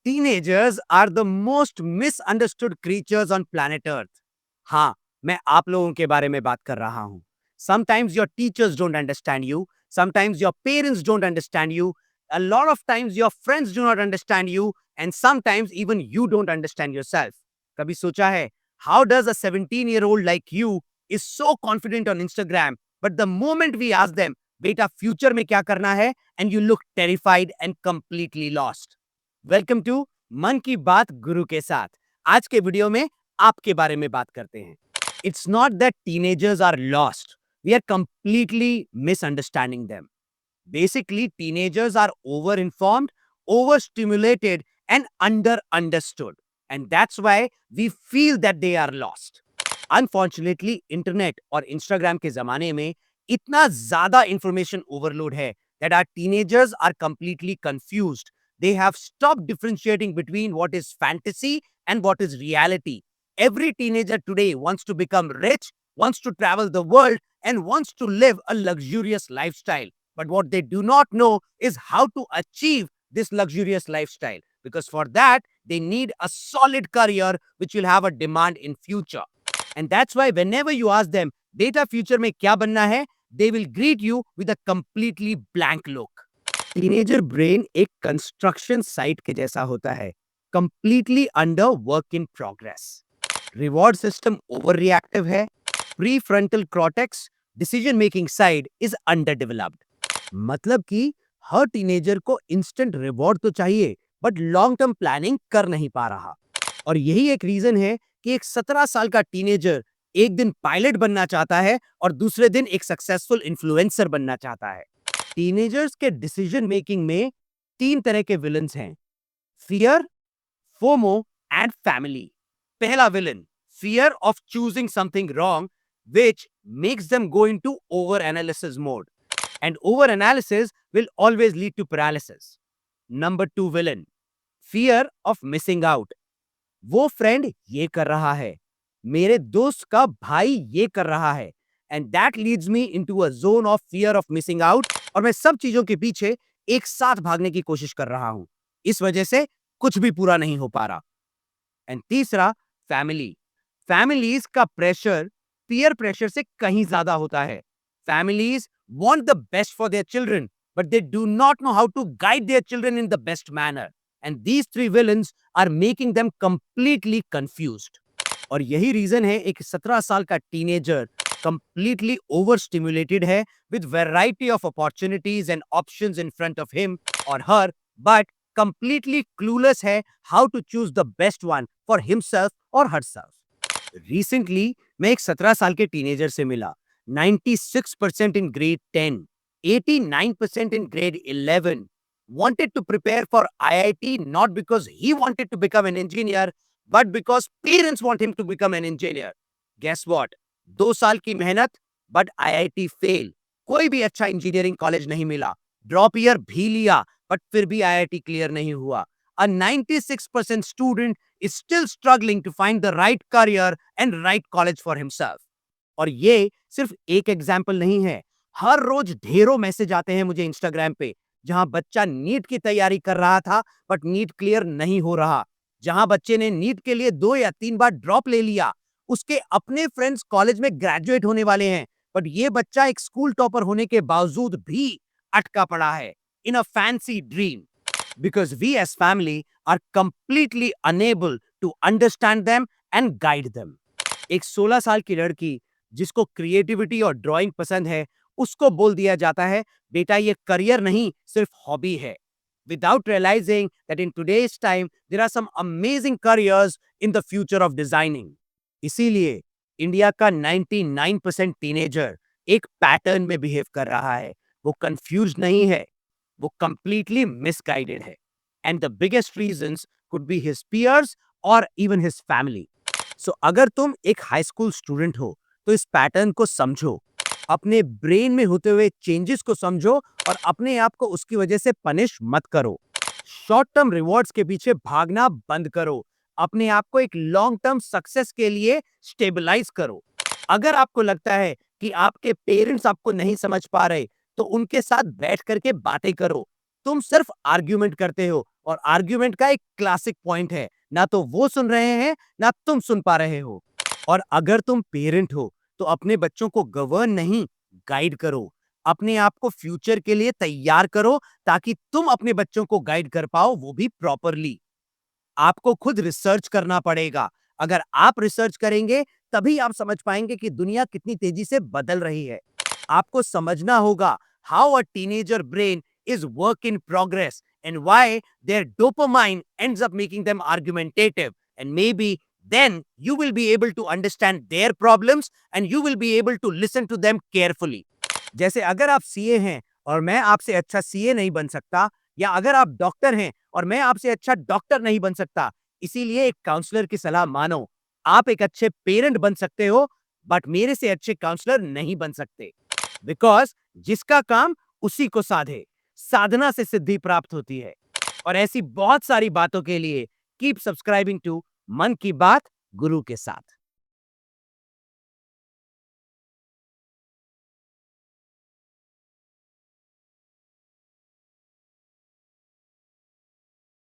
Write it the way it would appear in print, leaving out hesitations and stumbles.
Teenagers are the most misunderstood creatures on planet Earth. हाँ, मैं आप लोगों के बारे में बात कर रहा हूँ. Sometimes your teachers don't understand you. Sometimes your parents don't understand you. A lot of times your friends do not understand you. And sometimes even you don't understand yourself. कभी सोचा है, how does a 17-year-old like you is so confident on Instagram, but the moment we ask them, बेटा future में क्या करना है, and you look terrified and completely lost. Welcome to Mann Ki बात गुरु के साथ. आज के वीडियो में आपके बारे में बात करते हैं. It's not that teenagers are lost, we are completely misunderstanding them. Basically teenagers are over informed, over stimulated and under understood, and that's why we feel that they are lost. Unfortunately internet और Instagram के जमाने में इतना ज्यादा information overload है that our teenagers are completely confused. They have stopped differentiating between what is fantasy and what is reality. Every teenager today wants to become rich, wants to travel the world, and wants to live a luxurious lifestyle. But what they do not know is how to achieve this luxurious lifestyle. Because for that, they need a solid career which will have a demand in future. And that's why whenever you ask them, बेटा future में क्या बनना है, they will greet you with a completely blank look. Teenager brain एक construction site के जैसा होता है, completely under work in progress. Reward system overreactive है. Prefrontal cortex decision making side is underdeveloped. मतलब कि हर teenager को इंस्टेंट रिवॉर्ड तो चाहिए, बट लॉन्ग टर्म प्लानिंग कर नहीं पा रहा. और यही एक रीजन है कि एक 17 साल का टीनेजर एक दिन पायलट बनना चाहता है और दूसरे दिन एक सक्सेसफुल इन्फ्लुएंसर बनना चाहता है. टीनेजर्स के डिसीजन मेकिंग में 3 तरह के विलन्स हैं: फियर, फोमो एंड फैमिली. पहला villain, fear of choosing something wrong, which makes them go into over analysis mode, and over analysis will always lead to paralysis. Number 2 villain, fear of missing out. वो friend ये कर रहा है, मेरे दोस्त का भाई ये कर रहा है, and that leads me into a zone of fear of missing out, और मैं सब चीजों के पीछे एक साथ भागने की कोशिश कर रहा हूं. इस वजह से कुछ भी पूरा नहीं हो पा रहा. एंड तीसरा, फैमिली. फैमिलीज का प्रेशर पीयर प्रेशर से कहीं ज्यादा होता है. Families want the best for their children, but they do not know how to guide their children in the best manner. And these 3 villains are making them completely confused. और यही reason है एक 17 साल का टीनेजर completely overstimulated है with variety of opportunities and options in front of him or her, but completely clueless है how to choose the best one for himself or herself. Recently, मैं एक 17 साल के टीनेजर से मिला. 96% in grade 10, 89% in grade 11, wanted to prepare for IIT not because he wanted to become an engineer, but because parents want him to become an engineer. Guess what? 2 साल की मेहनत, but IIT fail. कोई भी अच्छा engineering college नहीं मिला. Drop year भी लिया, बट फिर भी IIT क्लियर नहीं हुआ. A 96% student is still struggling to find the right career and right college for himself. और ये सिर्फ एक एग्जाम्पल नहीं है. हर रोज ढेरों मैसेज आते हैं मुझे इंस्टाग्राम पे, जहां बच्चा नीट की तैयारी कर रहा था बट नीट क्लियर नहीं हो रहा. जहां बच्चे ने नीट के लिए 2 या 3 बार ड्रॉप ले लिया. उसके अपने फ्रेंड्स कॉलेज में ग्रेजुएट होने वाले हैं, बट ये बच्चा एक स्कूल टॉपर होने के बावजूद भी अटका पड़ा है in a fancy dream, because we as family are completely unable to understand them and guide them. एक 16 साल की लड़की जिसको क्रिएटिविटी और ड्राइंग पसंद है, उसको बोल दिया जाता है, बेटा ये करियर नहीं सिर्फ हॉबी है, without realizing that in today's time there are some amazing careers in the future of designing. इसीलिए इंडिया का 99% टीनेजर एक पैटर्न में बिहेव कर रहा है. वो कंफ्यूज नहीं है, वो कंप्लीटली मिसगाइडेड है. And the biggest reasons could be his peers और इवन हिज फैमिली. सो अगर तुम एक हाई स्कूल स्टूडेंट हो तो इस पैटर्न को समझो, अपने ब्रेन में होते हुए चेंजेस को समझो और अपने आप को उसकी वजह से पनिश मत करो. शॉर्ट टर्म रिवॉर्ड्स के पीछे भागना बंद करो. अपने आप को एक लॉन्ग टर्म सक्सेस के लिए स्टेबलाइज करो. अगर आपको लगता है कि आपके पेरेंट्स आपको नहीं समझ पा रहे, तो उनके साथ बैठ करके बातें करो. तुम सिर्फ आर्ग्यूमेंट करते हो और आर्ग्यूमेंट का एक क्लासिक पॉइंट है, ना तो वो सुन रहे हैं, ना तुम सुन पा रहे हो। और अगर तुम पेरेंट हो, तो अपने बच्चों को गवर्न नहीं, गाइड करो। अपने आप को फ्यूचर के लिए तैयार करो ताकि तुम अपने बच्चों को गाइड कर पाओ, वो भी प्रॉपरली। आपको खुद रिसर्च करना पड़ेगा। अगर आप रिसर्च करेंगे, तभी आप समझ पाएंगे कि दुनिया कितनी तेजी से बदल रही है। आपको समझना होगा how a teenager brain is work in progress and why there dopamine ends up making them argumentative and maybe then you will be able to understand their problems and you will be able to listen to them carefully. जैसे अगर आप CA हैं और मैं आपसे अच्छा CA नहीं बन सकता, या अगर आप डॉक्टर हैं और मैं आपसे अच्छा डॉक्टर नहीं बन सकता, इसीलिए एक काउंसलर की सलाह मानो। आप एक अच्छे पेरेंट बन सकते हो, बट मेरे से अच्छे काउंसलर नहीं बन सकते। बिकॉज जिसका काम उसी को साधे, साधना से सिद्धि प्राप्त होती है। और ऐसी बहुत सारी बातों के लिए keep subscribing to Mann Ki बात गुरु के साथ।